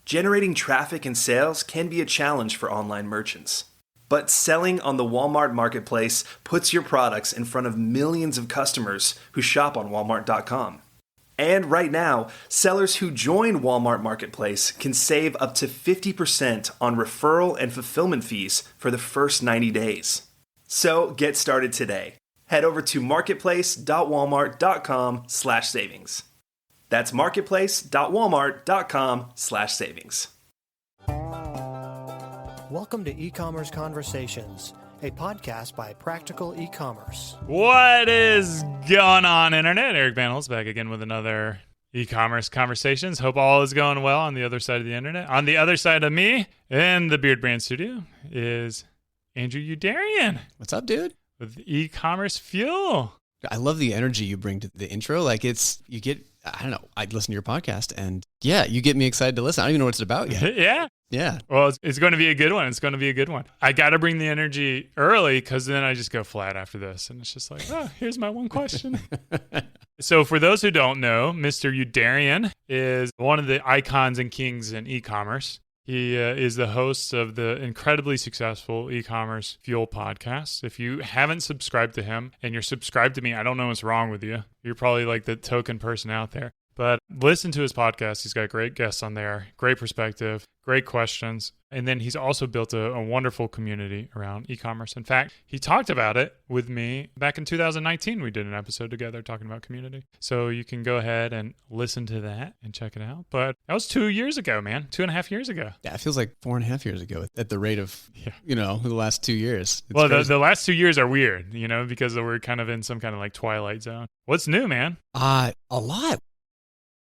Generating traffic and sales can be a challenge for online merchants. But selling on the Walmart Marketplace puts your products in front of millions of customers who shop on Walmart.com. And right now, sellers who join Walmart Marketplace can save up to 50% on referral and fulfillment fees for the first 90 days. So get started today. Head over to marketplace.walmart.com/savings. That's marketplace.walmart.com/savings. Welcome to E-Commerce Conversations, a podcast by Practical E-Commerce. What is going on, Internet? Eric Bandel's back again with another E-Commerce Conversations. Hope all is going well on the other side of the Internet. On the other side of me, in the Beard Brand Studio, is Andrew Youderian. What's up, dude? With eCommerceFuel. I love the energy you bring to the intro. I listen to your podcast and you get me excited to listen. I don't even know what it's about yet. Yeah. Well, it's going to be a good one. I got to bring the energy early because then I just go flat after this. And it's just like, here's my one question. So for those who don't know, Mr. Youderian is one of the icons and kings in e-commerce. He is the host of the incredibly successful eCommerceFuel podcast. If you haven't subscribed to him and you're subscribed to me, I don't know what's wrong with you. You're probably like the token person out there. But listen to his podcast. He's got great guests on there, great perspective, great questions. And then he's also built a wonderful community around e-commerce. In fact, he talked about it with me back in 2019. We did an episode together talking about community. So you can go ahead and listen to that and check it out. But that was 2 years ago, man. 2.5 years ago. Yeah, it feels like 4.5 years ago at the rate of, the last 2 years. It's the last 2 years are weird, because we're kind of in some kind of like twilight zone. What's new, man? A lot.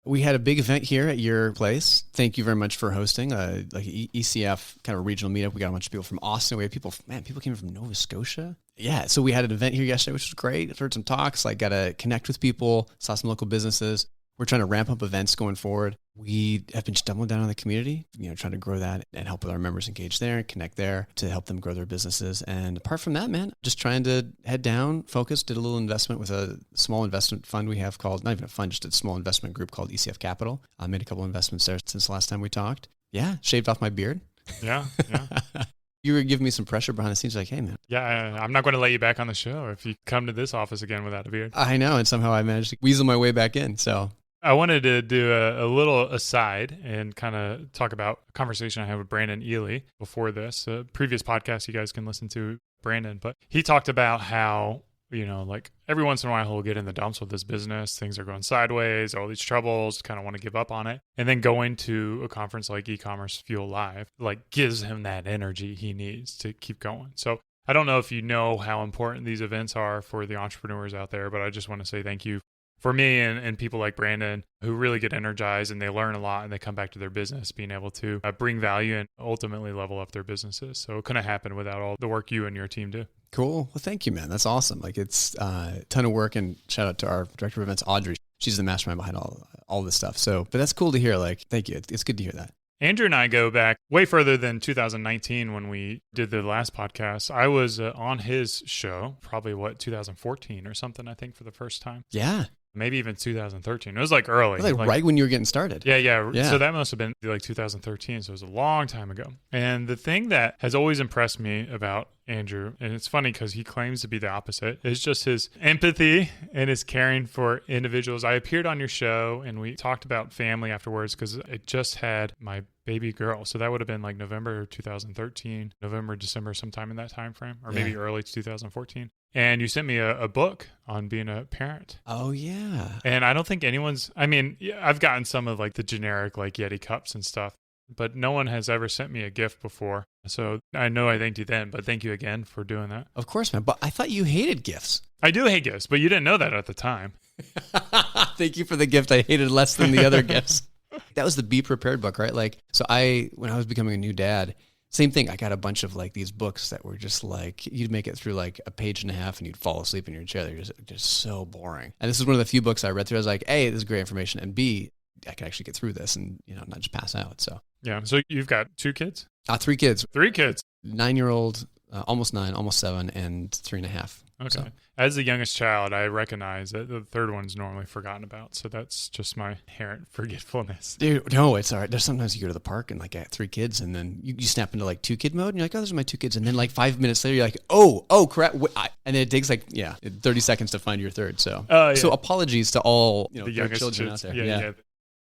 We had a big event here at your place. Thank you very much for hosting ECF kind of a regional meetup. We got a bunch of people from Austin. We had people came from Nova Scotia. Yeah, so we had an event here yesterday, which was great. I've heard some talks, got to connect with people, saw some local businesses. We're trying to ramp up events going forward. We have been doubling down on the community, trying to grow that and help with our members engage there and connect there to help them grow their businesses. And apart from that, man, just trying to head down, focus, did a little investment with a small investment fund we have called, not even a fund, just a small investment group called ECF Capital. I made a couple investments there since the last time we talked. Yeah, shaved off my beard. Yeah. You were giving me some pressure behind the scenes, like, hey, man. Yeah, I'm not going to let you back on the show if you come to this office again without a beard. I know, and somehow I managed to weasel my way back in, so... I wanted to do a little aside and kind of talk about a conversation I had with Brandon Ely before this. A previous podcast you guys can listen to, Brandon. But he talked about how, every once in a while he'll get in the dumps with this business. Things are going sideways, all these troubles, kind of want to give up on it. And then going to a conference like eCommerceFuel Live, gives him that energy he needs to keep going. So I don't know if you know how important these events are for the entrepreneurs out there, but I just want to say thank you for me and people like Brandon who really get energized and they learn a lot and they come back to their business being able to bring value and ultimately level up their businesses. So it couldn't happen without all the work you and your team do. Cool. Well, thank you, man. That's awesome. It's a ton of work, and shout out to our director of events, Audrey. She's the mastermind behind all this stuff. So, but that's cool to hear. Thank you. It's good to hear that. Andrew and I go back way further than 2019 when we did the last podcast. I was on his show, probably 2014 or something, I think, for the first time. Yeah. Maybe even 2013. It was early. Right when you were getting started. Yeah. So that must have been 2013. So it was a long time ago. And the thing that has always impressed me about Andrew, and it's funny because he claims to be the opposite, is just his empathy and his caring for individuals. I appeared on your show and we talked about family afterwards because I just had my baby girl. So that would have been November 2013, November, December, sometime in that time frame, or maybe early 2014. And you sent me a book on being a parent. Oh, yeah. And I don't think I've gotten some of the generic Yeti cups and stuff, but no one has ever sent me a gift before. So I know I thanked you then, but thank you again for doing that. Of course, man. But I thought you hated gifts. I do hate gifts, but you didn't know that at the time. Thank you for the gift I hated less than the other gifts. That was the Be Prepared book, right? When I was becoming a new dad, same thing. I got a bunch of these books that were just you'd make it through a page and a half and you'd fall asleep in your chair. They're just so boring. And this is one of the few books I read through. I was like, A, this is great information. And B, I could actually get through this and, not just pass out. So, yeah. So you've got 2 kids? 3 kids. 3 kids. 9-year-old, almost 9, almost 7, and 3.5. Okay. So. As the youngest child, I recognize that the third one's normally forgotten about. So that's just my inherent forgetfulness. Dude, no, it's all right. There's sometimes you go to the park and like I got 3 kids and then you snap into like 2-kid mode and you're like, oh, those are my 2 kids. And then like 5 minutes later, you're like, oh, crap. And then it takes like, 30 seconds to find your third. So, so apologies to all, the youngest children kids. out there. Yeah.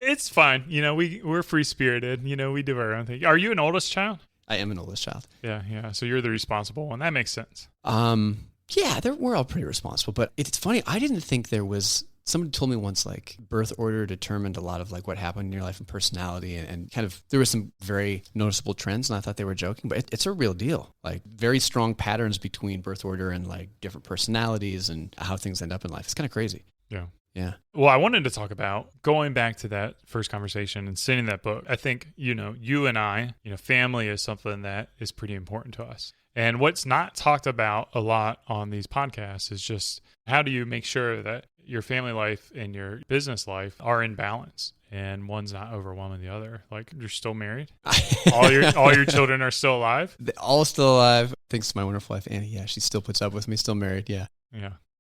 It's fine. We're free spirited. We do our own thing. Are you an oldest child? I am an oldest child. Yeah. So you're the responsible one. That makes sense. Yeah, we're all pretty responsible. But it's funny. I didn't think there was. Somebody told me once, like, birth order determined a lot of like what happened in your life and personality, and kind of there were some very noticeable trends, and I thought they were joking, but it's a real deal. Like very strong patterns between birth order and like different personalities and how things end up in life. It's kind of crazy. Yeah. Well, I wanted to talk about going back to that first conversation and sending that book. I think, you and I, family is something that is pretty important to us. And what's not talked about a lot on these podcasts is just how do you make sure that your family life and your business life are in balance and one's not overwhelming the other. Like, you're still married? all your children are still alive? They're all still alive. Thanks to my wonderful wife, Annie. Yeah, she still puts up with me, still married. Yeah.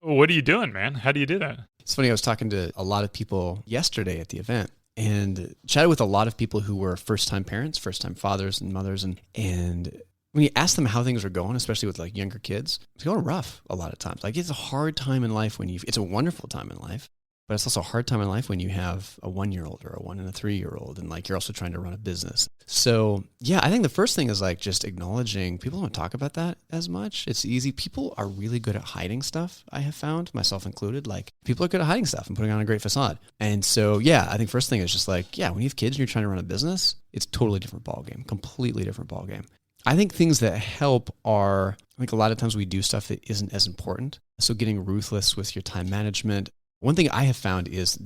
Well, what are you doing, man? How do you do that? It's funny. I was talking to a lot of people yesterday at the event and chatted with a lot of people who were first-time parents, first-time fathers and mothers. And when you ask them how things are going, especially with like younger kids, it's going rough a lot of times. Like it's a hard time in life it's a wonderful time in life, but it's also a hard time in life when you have a 1-year-old or a 1 and a 3-year-old and like you're also trying to run a business. So yeah, I think the first thing is like just acknowledging people don't talk about that as much. It's easy. People are really good at hiding stuff, I have found, myself included. Like people are good at hiding stuff and putting on a great facade. And so yeah, I think first thing is just like, when you have kids and you're trying to run a business, it's a totally different ballgame, completely different ballgame. I think things that help are, I think a lot of times we do stuff that isn't as important. So getting ruthless with your time management. One thing I have found is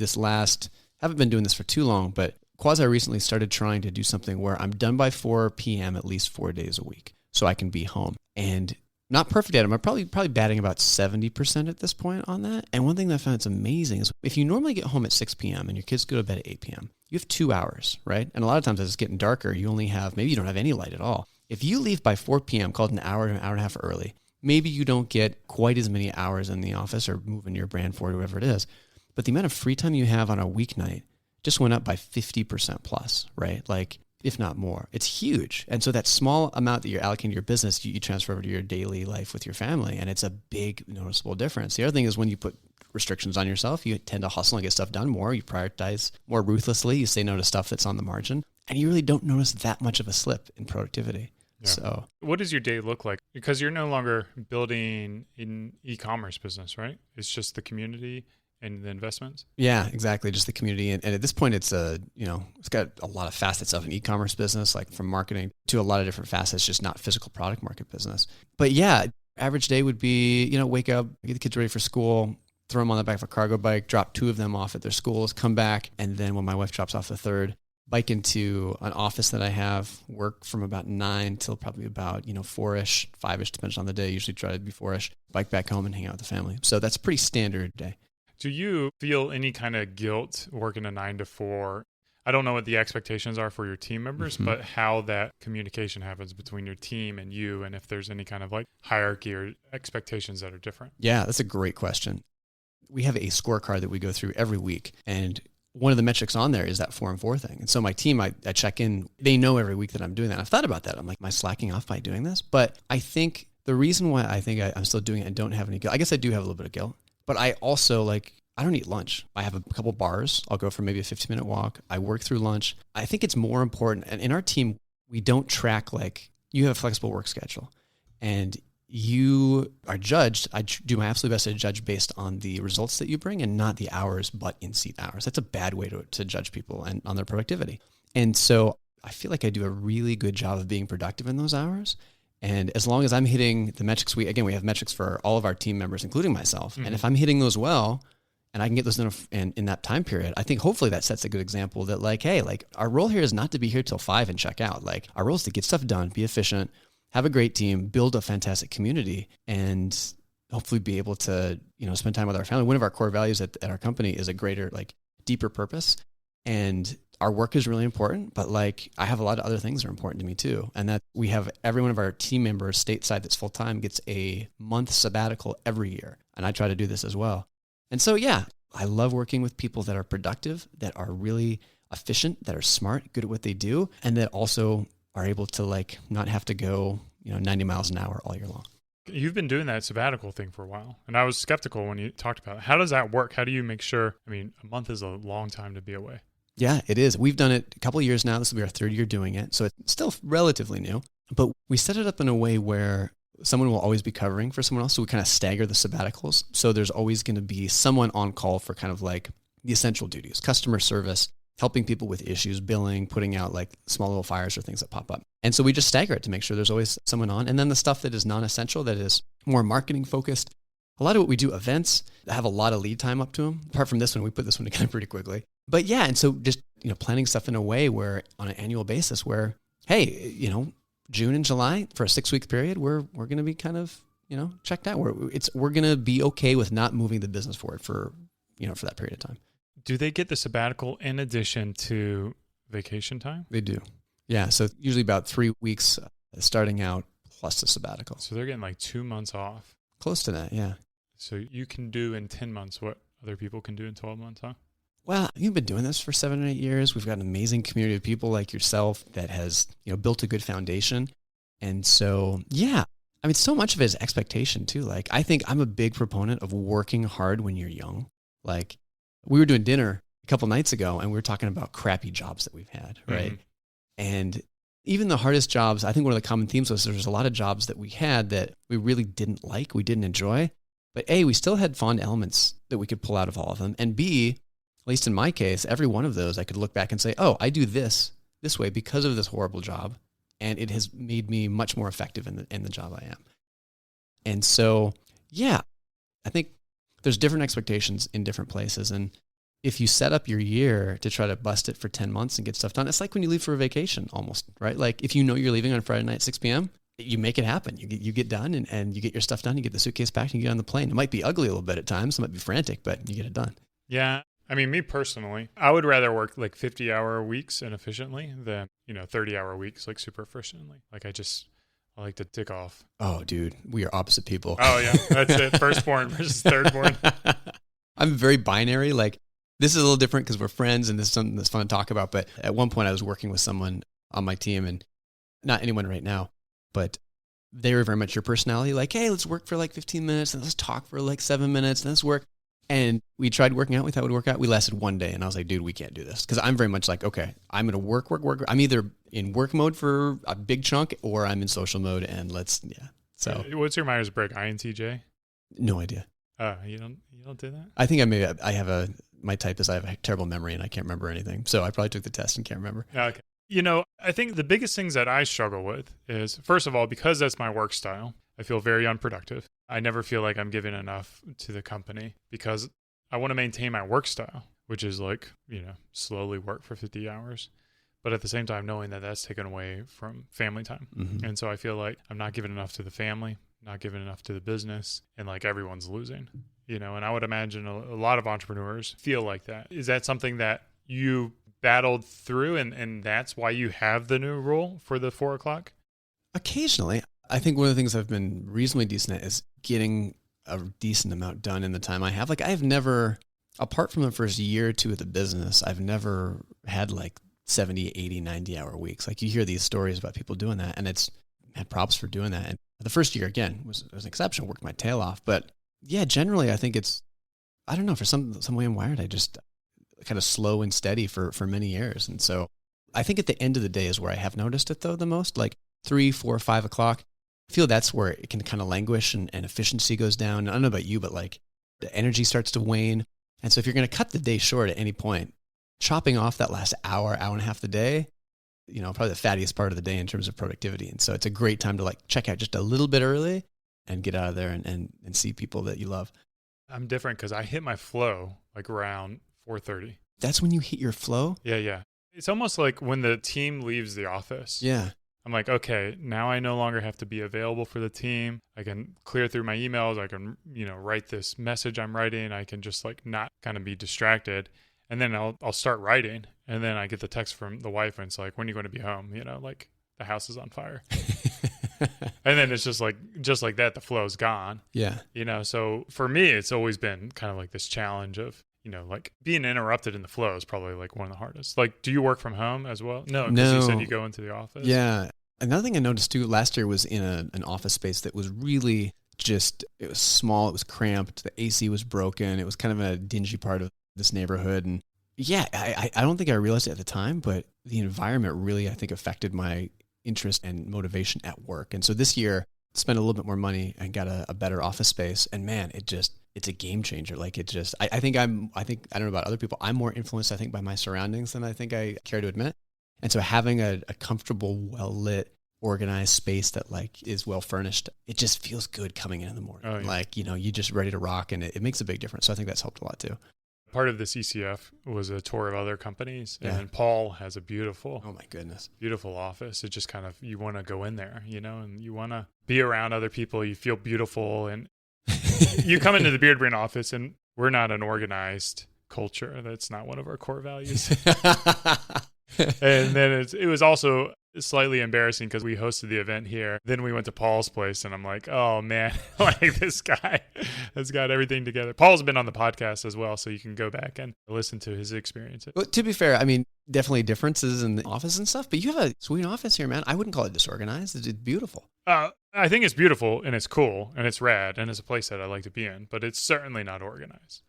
haven't been doing this for too long, but quasi recently started trying to do something where I'm done by 4 p.m. at least 4 days a week so I can be home. And not perfect at it. I'm probably batting about 70% at this point on that. And one thing that I found that's amazing is if you normally get home at 6 p.m. and your kids go to bed at 8 p.m., you have 2 hours, right? And a lot of times as it's getting darker, maybe you don't have any light at all. If you leave by 4 p.m., called an hour and a half early, maybe you don't get quite as many hours in the office or moving your brand forward, whatever it is. But the amount of free time you have on a weeknight just went up by 50% plus, right? Like, if not more. It's huge. And so that small amount that you're allocating to your business, you transfer over to your daily life with your family. And it's a big noticeable difference. The other thing is when you put restrictions on yourself, you tend to hustle and get stuff done more. You prioritize more ruthlessly. You say no to stuff that's on the margin. And you really don't notice that much of a slip in productivity. Yeah. So what does your day look like? Because you're no longer building an e-commerce business, right? It's just the community and the investments. Yeah, exactly. Just the community. And at this point, it's it's got a lot of facets of an e-commerce business, like from marketing to a lot of different facets, just not physical product market business. But yeah, average day would be, wake up, get the kids ready for school, throw them on the back of a cargo bike, drop 2 of them off at their schools, come back. And then when my wife drops off the third, bike into an office that I have, work from about 9 till probably about, 4-ish, 5-ish, depends on the day. Usually try to be 4-ish, bike back home and hang out with the family. So that's a pretty standard day. Do you feel any kind of guilt working a 9 to 4? I don't know what the expectations are for your team members, but how that communication happens between your team and you, and if there's any kind of like hierarchy or expectations that are different. Yeah, that's a great question. We have a scorecard that we go through every week, and one of the metrics on there is that 4 and 4 thing. And so my team, I check in, they know every week that I'm doing that. I've thought about that. I'm like, am I slacking off by doing this? But I think the reason why I think I'm still doing it and don't have any guilt, I guess I do have a little bit of guilt, but I also I don't eat lunch. I have a couple bars. I'll go for maybe a 15-minute walk. I work through lunch. I think it's more important. And in our team, we don't track, you have a flexible work schedule and you are judged. I do my absolute best to judge based on the results that you bring and not the hours, but in-seat hours. That's a bad way to judge people and on their productivity. And so I feel like I do a really good job of being productive in those hours. And as long as I'm hitting the metrics, we have metrics for all of our team members, including myself. And if I'm hitting those well, and I can get those done in that time period, I think hopefully that sets a good example that hey, our role here is not to be here till 5 and check out. Our role is to get stuff done, be efficient, have a great team, build a fantastic community, and hopefully be able to, spend time with our family. One of our core values at our company is a greater, deeper purpose. And our work is really important, but like I have a lot of other things that are important to me too. And that we have every one of our team members stateside that's full time gets a month sabbatical every year. And I try to do this as well. And so, yeah, I love working with people that are productive, that are really efficient, that are smart, good at what they do, and that also are able to like not have to go, 90 miles an hour all year long. You've been doing that sabbatical thing for a while, and I was skeptical when you talked about it. How does that work? How do you make sure? I mean, a month is a long time to be away. Yeah, it is. We've done it a couple of years now. This will be our third year doing it. So it's still relatively new, but we set it up in a way where someone will always be covering for someone else. So we kind of stagger the sabbaticals. So there's always going to be someone on call for kind of like the essential duties, customer service, helping people with issues, billing, putting out like small little fires or things that pop up. And so we just stagger it to make sure there's always someone on. And then the stuff that is non-essential, that is more marketing focused. A lot of what we do, events that have a lot of lead time up to them. Apart from this one, we put this one together pretty quickly. But yeah, and so just, planning stuff in a way where on an annual basis where, hey, June and July for a 6-week period, we're going to be kind of, checked out. We're going to be okay with not moving the business forward for that period of time. Do they get the sabbatical in addition to vacation time? They do. Yeah. So usually about 3 weeks starting out plus the sabbatical. So they're getting like 2 months off. Close to that. Yeah. So you can do in 10 months what other people can do in 12 months, huh? Well, you've been doing this for 7 or 8 years. We've got an amazing community of people like yourself that has, built a good foundation. And so, yeah, I mean, so much of it is expectation too. Like, I think I'm a big proponent of working hard when you're young. Like, we were doing dinner a couple nights ago and we were talking about crappy jobs that we've had, right? Mm-hmm. And even the hardest jobs, I think one of the common themes was there's a lot of jobs that we had that we really didn't like, we didn't enjoy. But A, we still had fond elements that we could pull out of all of them. And B, at least in my case, every one of those I could look back and say, oh, I do this way because of this horrible job. And it has made me much more effective in the job I am. And so, yeah, I think there's different expectations in different places. And if you set up your year to try to bust it for 10 months and get stuff done, it's like when you leave for a vacation almost, right? Like if you're leaving on Friday night at 6 p.m., you make it happen. You get done and you get your stuff done. You get the suitcase packed and you get on the plane. It might be ugly a little bit at times. It might be frantic, but you get it done. Yeah. I mean, me personally, I would rather work like 50-hour weeks and efficiently than, 30-hour weeks like super efficiently. Like I like to tick off. Oh, dude, we are opposite people. Oh, yeah. That's it. Firstborn versus thirdborn. I'm very binary. Like this is a little different because we're friends and this is something that's fun to talk about. But at one point I was working with someone on my team and not anyone right now, but they were very much your personality. Like, hey, let's work for like 15 minutes and let's talk for like 7 minutes and let's work. And we tried working out. We thought it would work out. We lasted one day. And I was like, dude, we can't do this. Because I'm very much like, okay, I'm going to work. I'm either in work mode for a big chunk or I'm in social mode. And yeah. So what's your Myers-Briggs, INTJ? No idea. You don't do that? I think my type is I have a terrible memory and I can't remember anything. So I probably took the test and can't remember. Okay. I think the biggest things that I struggle with is, first of all, because that's my work style, I feel very unproductive. I never feel like I'm giving enough to the company because I want to maintain my work style, which is like, slowly work for 50 hours. But at the same time, knowing that that's taken away from family time. Mm-hmm. And so I feel like I'm not giving enough to the family, not giving enough to the business, and like everyone's losing, and I would imagine a lot of entrepreneurs feel like that. Is that something that you battled through and that's why you have the new rule for the 4 o'clock? Occasionally. I think one of the things I've been reasonably decent at is getting a decent amount done in the time I have. Like I've never, apart from the first year or two of the business, I've never had like 70, 80, 90-hour weeks. Like you hear these stories about people doing that and it's had props for doing that. And the first year, again, was an exception, worked my tail off. But yeah, generally I think it's, I don't know, for some way I'm wired, I just kind of slow and steady for many years. And so I think at the end of the day is where I have noticed it though the most, like 3, 4, 5 o'clock. I feel that's where it can kind of languish and efficiency goes down. I don't know about you, but like the energy starts to wane. And so if you're going to cut the day short at any point, chopping off that last hour and a half of the day, probably the fattiest part of the day in terms of productivity. And so it's a great time to like check out just a little bit early and get out of there and see people that you love. I'm different because I hit my flow like around 4:30. That's when you hit your flow? Yeah. It's almost like when the team leaves the office. Yeah. I'm like, okay, now I no longer have to be available for the team. I can clear through my emails. I can, write this message I'm writing. I can just like not kind of be distracted. And then I'll start writing, and then I get the text from the wife, and it's like, when are you going to be home? Like the house is on fire. And then it's just like that, the flow's gone. Yeah. So for me, it's always been kind of like this challenge of, like being interrupted in the flow is probably like one of the hardest. Like, do you work from home as well? No, because you said you go into the office. Yeah. Another thing I noticed too, last year was in an office space that was really it was small, it was cramped, the AC was broken, it was kind of a dingy part of this neighborhood. And yeah, I don't think I realized it at the time, but the environment really, I think, affected my interest and motivation at work. And so this year, spent a little bit more money and got a better office space. And man, it's a game changer. Like I think I don't know about other people, I'm more influenced, I think, by my surroundings than I think I care to admit. And so having a comfortable, well-lit, organized space that like is well furnished, it just feels good coming in the morning. Oh, yeah. Like, you're just ready to rock, and it makes a big difference. So I think that's helped a lot too. Part of this ECF was a tour of other companies, Yeah. and Paul has a beautiful, Oh my goodness. beautiful office. It just kind of, you want to go in there, and you want to be around other people. You feel beautiful, and you come into the Beard Brand office, and we're not an organized culture. That's not one of our core values. And then it was also slightly embarrassing because we hosted the event here. Then we went to Paul's place, and I'm like, oh man, like this guy has got everything together. Paul's been on the podcast as well, so you can go back and listen to his experience. Well, to be fair, I mean, definitely differences in the office and stuff, but you have a sweet office here, man. I wouldn't call it disorganized. It's beautiful. I think it's beautiful, and it's cool, and it's rad, and it's a place that I like to be in, but it's certainly not organized.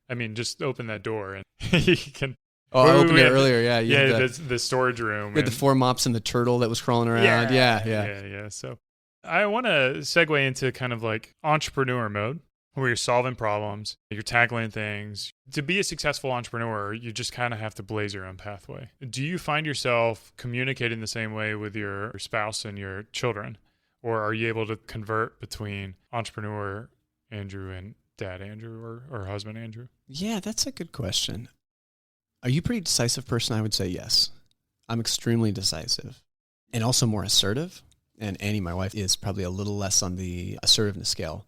I mean, just open that door and you can... Oh, I opened it earlier. Yeah. Yeah, the storage room. With the 4 mops and the turtle that was crawling around. Yeah. So I want to segue into kind of like entrepreneur mode, where you're solving problems, you're tackling things. To be a successful entrepreneur, you just kind of have to blaze your own pathway. Do you find yourself communicating the same way with your spouse and your children? Or are you able to convert between entrepreneur Andrew and dad Andrew, or husband Andrew? Yeah, that's a good question. Are you a pretty decisive person? I would say yes. I'm extremely decisive and also more assertive. And Annie, my wife, is probably a little less on the assertiveness scale.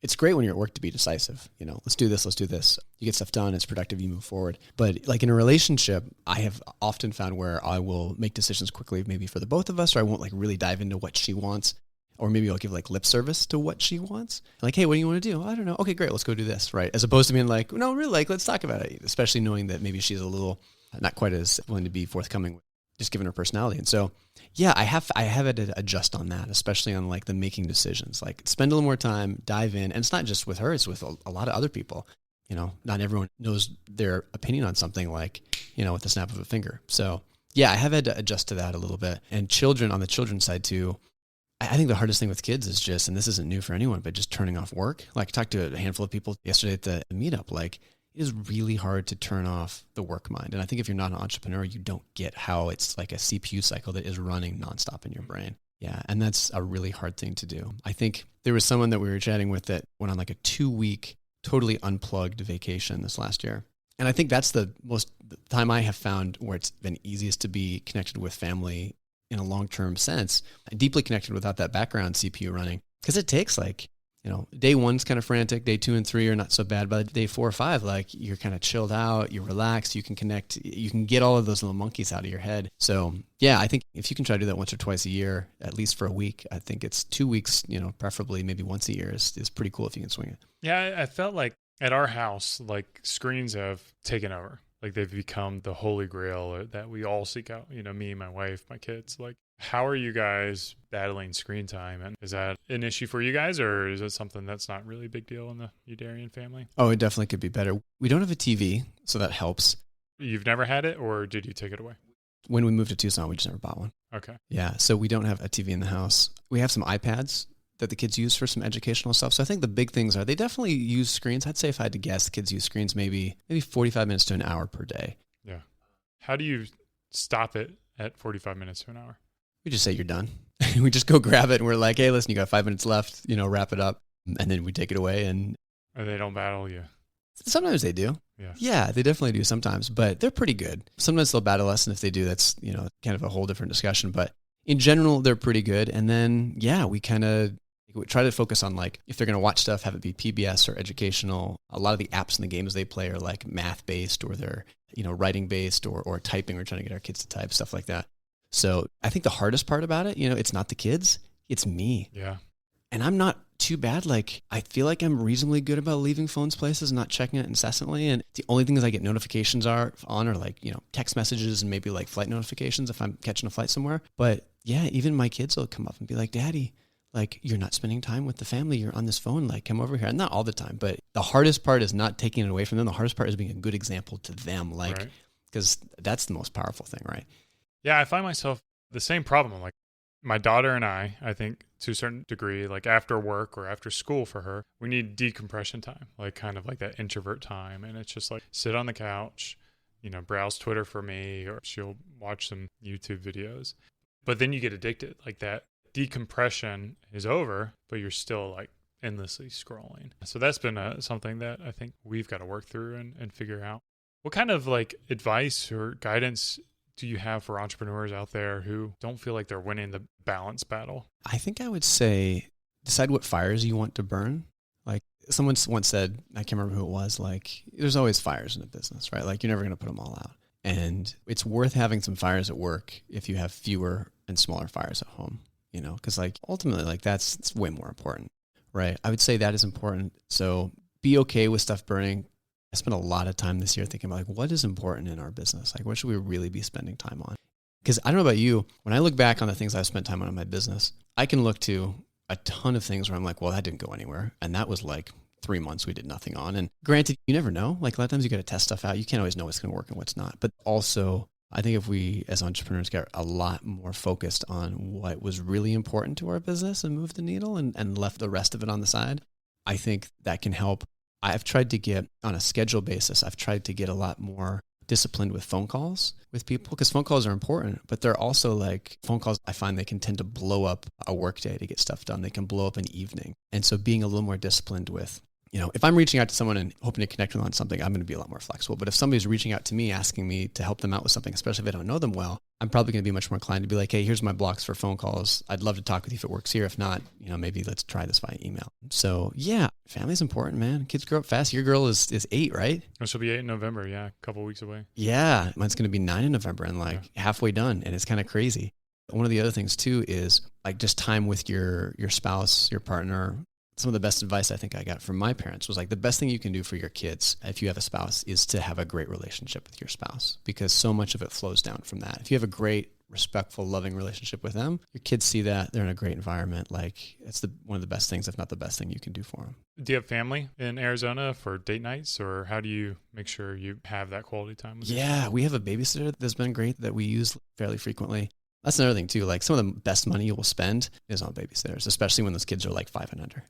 It's great when you're at work to be decisive. Let's do this. You get stuff done. It's productive. You move forward. But like in a relationship, I have often found where I will make decisions quickly, maybe for the both of us, or I won't like really dive into what she wants. Or maybe I'll give like lip service to what she wants. Like, hey, what do you want to do? I don't know. Okay, great. Let's go do this, right? As opposed to being like, no, really, like, let's talk about it. Especially knowing that maybe she's a little, not quite as willing to be forthcoming, just given her personality. And so, yeah, I have had to adjust on that, especially on like the making decisions. Like spend a little more time, dive in. And it's not just with her, it's with a lot of other people. Not everyone knows their opinion on something like, with the snap of a finger. So yeah, I have had to adjust to that a little bit. And on the children's side too, I think the hardest thing with kids is just, and this isn't new for anyone, but just turning off work. Like I talked to a handful of people yesterday at the meetup, like it is really hard to turn off the work mind. And I think if you're not an entrepreneur, you don't get how it's like a CPU cycle that is running nonstop in your brain. Yeah. And that's a really hard thing to do. I think there was someone that we were chatting with that went on like a 2-week, totally unplugged vacation this last year. And I think that's the time I have found where it's been easiest to be connected with family in a long-term sense, deeply connected without that background CPU running. Because it takes like, day 1's kind of frantic, day 2 and 3 are not so bad. By day 4 or 5, like you're kind of chilled out, you're relaxed, you can connect, you can get all of those little monkeys out of your head. So yeah, I think if you can try to do that once or twice a year, at least for a week, I think it's 2 weeks, preferably maybe once a year is pretty cool if you can swing it. Yeah, I felt like at our house, like screens have taken over. Like they've become the holy grail that we all seek out, me, my wife, my kids. Like, how are you guys battling screen time? And is that an issue for you guys, or is it something that's not really a big deal in the Youderian family? Oh, it definitely could be better. We don't have a TV, so that helps. You've never had it, or did you take it away? When we moved to Tucson, we just never bought one. Okay. Yeah, so we don't have a TV in the house. We have some iPads that the kids use for some educational stuff. So I think the big things are they definitely use screens. I'd say if I had to guess, the kids use screens maybe 45 minutes to an hour per day. Yeah. How do you stop it at 45 minutes to an hour? We just say you're done. We just go grab it and we're like, hey, listen, you got 5 minutes left, wrap it up. And then we take it away. And or they don't battle you? Sometimes they do. Yeah, they definitely do sometimes, but they're pretty good. Sometimes they'll battle us, and if they do, that's, kind of a whole different discussion. But in general, they're pretty good. And then, yeah, we kind of We try to focus on like, if they're going to watch stuff, have it be PBS or educational. A lot of the apps and the games they play are like math based, or they're, writing based, or typing. We're trying to get our kids to type, stuff like that. So I think the hardest part about it, it's not the kids, it's me. Yeah. And I'm not too bad. Like, I feel like I'm reasonably good about leaving phones places and not checking it incessantly. And the only things I get notifications are like, text messages and maybe like flight notifications if I'm catching a flight somewhere. But yeah, even my kids will come up and be like, Daddy, like, you're not spending time with the family. You're on this phone. Like, come over here. And not all the time, but the hardest part is not taking it away from them. The hardest part is being a good example to them. Like, because that's the most powerful thing, right? Yeah, I find myself the same problem. Like, my daughter and I think to a certain degree, like after work or after school for her, we need decompression time, like kind of like that introvert time. And it's just like sit on the couch, browse Twitter for me, or she'll watch some YouTube videos. But then you get addicted. Like that decompression is over, but you're still like endlessly scrolling. So that's been something that I think we've got to work through and figure out. What kind of like advice or guidance do you have for entrepreneurs out there who don't feel like they're winning the balance battle? I think I would say decide what fires you want to burn. Like someone once said, I can't remember who it was, like there's always fires in a business, right? Like you're never going to put them all out. And it's worth having some fires at work if you have fewer and smaller fires at home, because like ultimately like it's way more important, right? I would say that is important. So be okay with stuff burning. I spent a lot of time this year thinking about like, what is important in our business? Like, what should we really be spending time on? Because I don't know about you, when I look back on the things I've spent time on in my business, I can look to a ton of things where I'm like, well, that didn't go anywhere. And that was like 3 months we did nothing on. And granted, you never know. Like a lot of times you got to test stuff out. You can't always know what's going to work and what's not. But also, I think if we as entrepreneurs get a lot more focused on what was really important to our business and move the needle and left the rest of it on the side, I think that can help. I've tried to get on a schedule basis. I've tried to get a lot more disciplined with phone calls with people because phone calls are important, but they're also like phone calls. I find they can tend to blow up a work day to get stuff done. They can blow up an evening. And so being a little more disciplined with, if I'm reaching out to someone and hoping to connect with them on something, I'm going to be a lot more flexible. But if somebody's reaching out to me, asking me to help them out with something, especially if I don't know them well, I'm probably going to be much more inclined to be like, hey, here's my blocks for phone calls. I'd love to talk with you if it works here. If not, maybe let's try this via email. So yeah, family's important, man. Kids grow up fast. Your girl is 8, right? Oh, she'll be 8 in November. Yeah. A couple of weeks away. Yeah. Mine's going to be 9 in November and halfway done. And it's kind of crazy. One of the other things too is like just time with your spouse, your partner. Some of the best advice I think I got from my parents was like the best thing you can do for your kids if you have a spouse is to have a great relationship with your spouse, because so much of it flows down from that. If you have a great, respectful, loving relationship with them, your kids see that, they're in a great environment. Like it's one of the best things, if not the best thing you can do for them. Do you have family in Arizona for date nights, or how do you make sure you have that quality time with Yeah, we have a babysitter that's been great that we use fairly frequently. That's another thing too. Like some of the best money you will spend is on babysitters, especially when those kids are like 5 and under.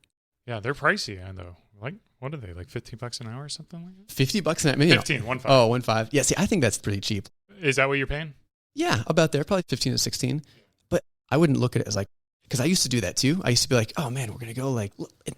Yeah, they're pricey, though. Like, what are they, like $15 an hour or something like that? $50 an hour? 15, 1.5. Oh, 1.5. Yeah, see, I think that's pretty cheap. Is that what you're paying? Yeah, about there, probably 15 to 16. But I wouldn't look at it as like, because I used to do that too. I used to be like, oh man, we're going to go like,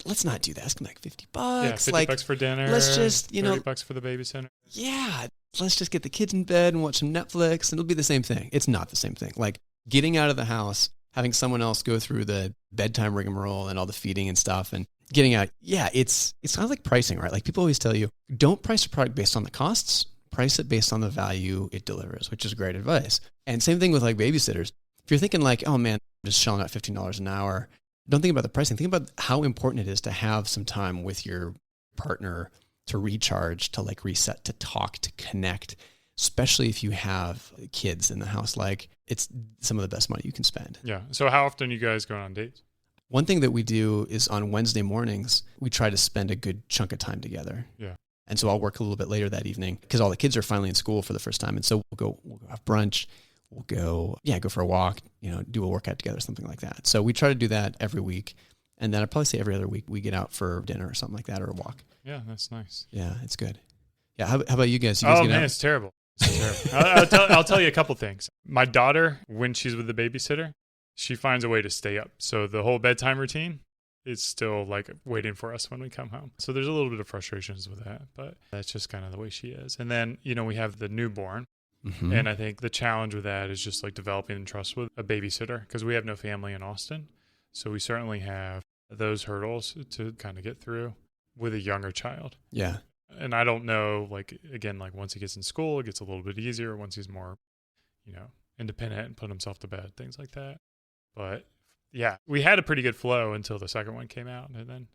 let's not do that. It's going to be like $50. Yeah, $50 like, for dinner. Let's just, $30 for the babysitter. Yeah, let's just get the kids in bed and watch some Netflix and it'll be the same thing. It's not the same thing. Like getting out of the house, having someone else go through the bedtime rigmarole and all the feeding and stuff and getting out. Yeah, it's kind of like pricing, right? Like people always tell you, don't price a product based on the costs, price it based on the value it delivers, which is great advice. And same thing with like babysitters. If you're thinking like, oh man, I'm just shelling out $15 an hour, don't think about the pricing. Think about how important it is to have some time with your partner to recharge, to like reset, to talk, to connect, especially if you have kids in the house. Like it's some of the best money you can spend. Yeah. So how often are you guys going on dates? One thing that we do is on Wednesday mornings, we try to spend a good chunk of time together. Yeah. And so I'll work a little bit later that evening because all the kids are finally in school for the first time. And so we'll go have brunch. We'll go for a walk, do a workout together, something like that. So we try to do that every week. And then I'd probably say every other week we get out for dinner or something like that or a walk. Yeah, that's nice. Yeah, it's good. Yeah. How about you guys? Oh man, it's terrible. It's terrible. I'll tell you a couple things. My daughter, when she's with the babysitter, she finds a way to stay up. So the whole bedtime routine is still like waiting for us when we come home. So there's a little bit of frustrations with that, but that's just kind of the way she is. And then, we have the newborn. Mm-hmm. And I think the challenge with that is just like developing trust with a babysitter because we have no family in Austin. So we certainly have those hurdles to kind of get through with a younger child. Yeah. And I don't know, again, once he gets in school, it gets a little bit easier. Once he's more, independent and put himself to bed, things like that. But yeah, we had a pretty good flow until the second one came out. And then,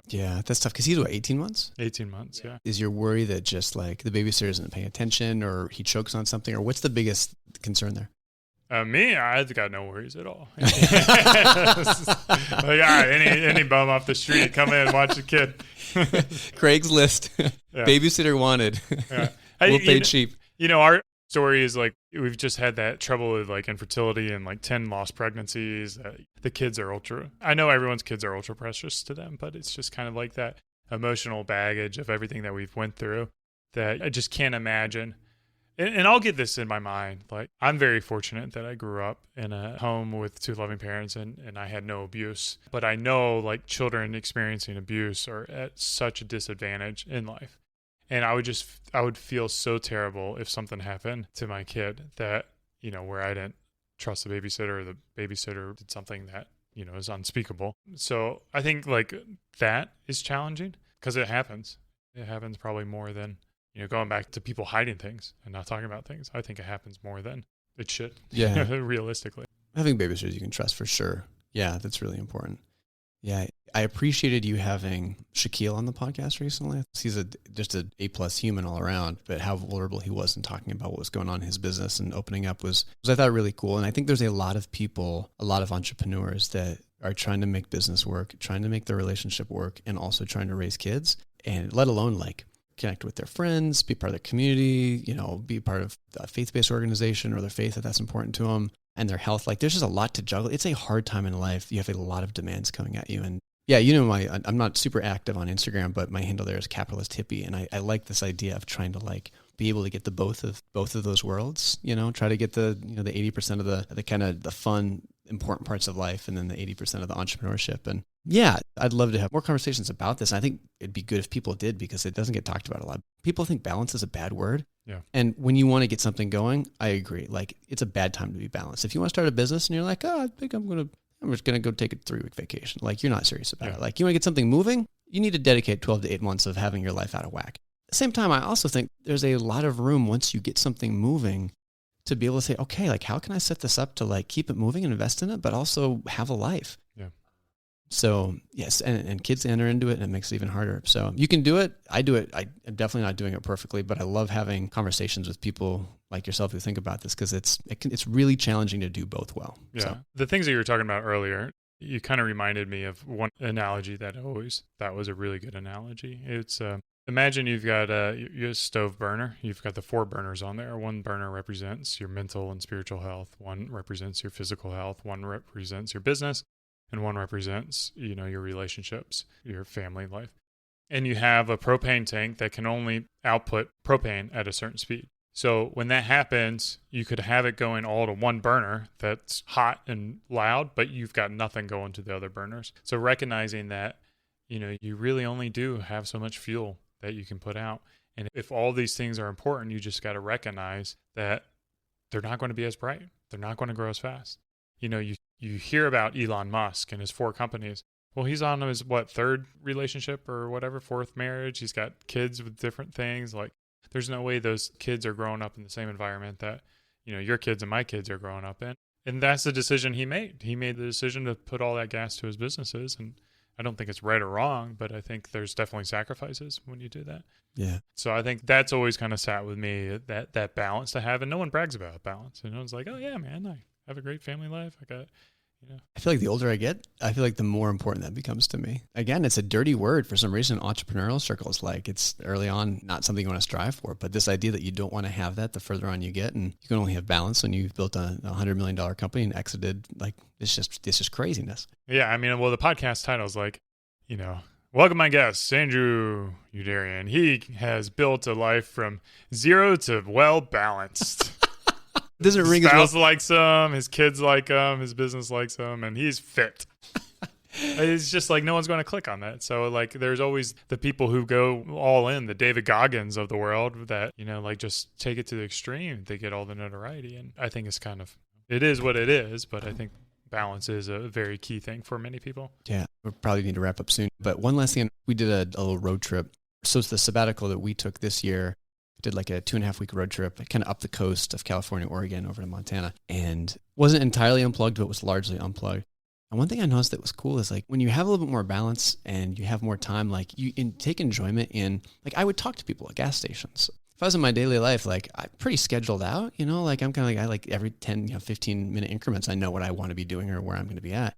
Yeah, that's tough because he's 18 months? 18 months, yeah. Is your worry that just the babysitter isn't paying attention or he chokes on something, or what's the biggest concern there? Me, I've got no worries at all. All right, any bum off the street, come in, watch the kid. Craigslist, babysitter wanted. Yeah. We'll pay cheap. Our story is we've just had that trouble with infertility and 10 lost pregnancies. The kids are I know everyone's kids are ultra precious to them, but it's just kind of that emotional baggage of everything that we've went through that I just can't imagine. And I'll get this in my mind. I'm very fortunate that I grew up in a home with two loving parents and I had no abuse. But I know children experiencing abuse are at such a disadvantage in life. And I would feel so terrible if something happened to my kid that, where I didn't trust the babysitter or the babysitter did something that, is unspeakable. So I think that is challenging because it happens. It happens probably more than, going back to people hiding things and not talking about things. I think it happens more than it should. Yeah. Realistically. Having babysitters you can trust for sure. Yeah, that's really important. Yeah. I appreciated you having Shaquille on the podcast recently. He's just an A+ human all around, but how vulnerable he was in talking about what was going on in his business and opening up was I thought really cool. And I think there's a lot of people, a lot of entrepreneurs that are trying to make business work, trying to make their relationship work, and also trying to raise kids, and let alone connect with their friends, be part of their community, be part of a faith-based organization or their faith if that's important to them, and their health. There's just a lot to juggle. It's a hard time in life. You have a lot of demands coming at you. And yeah, I'm not super active on Instagram, but my handle there is capitalist hippie. And I like this idea of trying to be able to get the both of those worlds, try to get the 80% of the kind of the fun, important parts of life, and then the 80% of the entrepreneurship. And yeah, I'd love to have more conversations about this. And I think it'd be good if people did, because it doesn't get talked about a lot. People think balance is a bad word. Yeah. And when you want to get something going, I agree. It's a bad time to be balanced. If you want to start a business and you're I think I'm just going to go take a 3-week vacation. You're not serious about it. You want to get something moving, you need to dedicate 12 to 8 months of having your life out of whack. At the same time, I also think there's a lot of room once you get something moving to be able to say, okay, how can I set this up to like keep it moving and invest in it, but also have a life? Yeah. So yes, and kids enter into it, and it makes it even harder. So you can do it. I do it. I'm definitely not doing it perfectly, but I love having conversations with people like yourself who think about this, because it's really challenging to do both well. Yeah. So. The things that you were talking about earlier, you kind of reminded me of one analogy that I always thought was a really good analogy. It's imagine you've got a stove burner. You've got the 4 burners on there. One burner represents your mental and spiritual health. One represents your physical health. One represents your business. And one represents, your relationships, your family life. And you have a propane tank that can only output propane at a certain speed. So when that happens, you could have it going all to one burner that's hot and loud, but you've got nothing going to the other burners. So recognizing that, you really only do have so much fuel that you can put out. And if all these things are important, you just got to recognize that they're not going to be as bright. They're not going to grow as fast. You hear about Elon Musk and his 4 companies. Well, he's on his, 3rd relationship or whatever, 4th marriage. He's got kids with different things. There's no way those kids are growing up in the same environment that, your kids and my kids are growing up in. And that's the decision he made. He made the decision to put all that gas to his businesses. And I don't think it's right or wrong, but I think there's definitely sacrifices when you do that. Yeah. So I think that's always kind of sat with me, that balance to have. And no one brags about balance. And no one's like, oh yeah, man, I have a great family life. I feel like the older I get, I feel like the more important that becomes to me. Again, it's a dirty word for some reason in entrepreneurial circles. It's early on not something you want to strive for, but this idea that you don't want to have that the further on you get, and you can only have balance when you've built a $100 million company and exited, it's just craziness. Yeah. The podcast title is welcome my guest, Andrew Youderian. He has built a life from 0 to well balanced. Doesn't ring his as well. spouse likes him, his kids like him, his business likes him, and he's fit. It's just no one's going to click on that. So there's always the people who go all in, the David Goggins of the world that, just take it to the extreme. They get all the notoriety. And I think it is what it is, but I think balance is a very key thing for many people. Yeah, we probably need to wrap up soon. But one last thing, we did a little road trip. So it's the sabbatical that we took this year. Did like a 2.5-week road trip, kind of up the coast of California, Oregon, over to Montana. And wasn't entirely unplugged, but was largely unplugged. And one thing I noticed that was cool is like when you have a little bit more balance and you have more time, like you take enjoyment in, like I would talk to people at gas stations. If I was in my daily life, like I'm pretty scheduled out, like I'm kind of like, I like every 10, 15 minute increments, I know what I want to be doing or where I'm going to be at.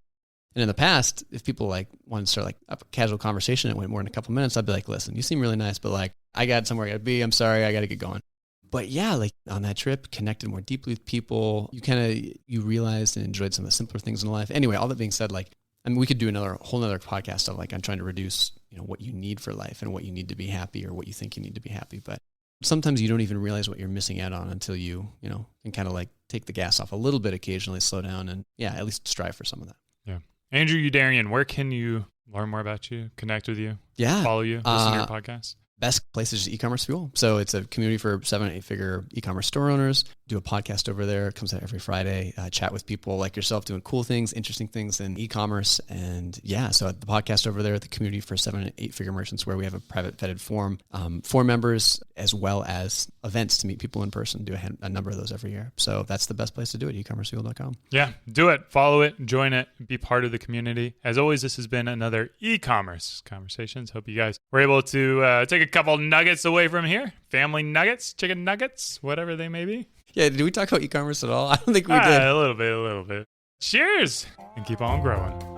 And in the past, if people like wanted to start like a casual conversation, it went more than a couple minutes, I'd be like, listen, you seem really nice, but like I got somewhere I got to be. I'm sorry, I got to get going. But yeah, like on that trip, connected more deeply with people. You realized and enjoyed some of the simpler things in life. Anyway, all that being said, like, I mean, we could do whole nother podcast of like, I'm trying to reduce, what you need for life and what you need to be happy or what you think you need to be happy. But sometimes you don't even realize what you're missing out on until you can kind of like take the gas off a little bit occasionally, slow down, and yeah, at least strive for some of that. Yeah. Andrew Youderian, where can you learn more about you, connect with you, yeah, follow you, listen to your podcast? Best place is just eCommerceFuel. So it's a community for 7- and 8-figure e-commerce store owners. Do a podcast over there. It comes out every Friday. Chat with people like yourself doing cool things, interesting things in e-commerce. And yeah, so the podcast over there, the community for 7- and 8-figure merchants, where we have a private vetted forum for members, as well as events to meet people in person. Do a number of those every year. So that's the best place to do it, eCommerceFuel.com. Yeah, do it. Follow it. Join it. Be part of the community. As always, this has been another e-commerce Conversations. Hope you guys were able to take a couple nuggets away from here. Family nuggets, chicken nuggets, whatever they may be. Yeah, did we talk about e-commerce at all? I don't think we did. A little bit. Cheers, and keep on growing.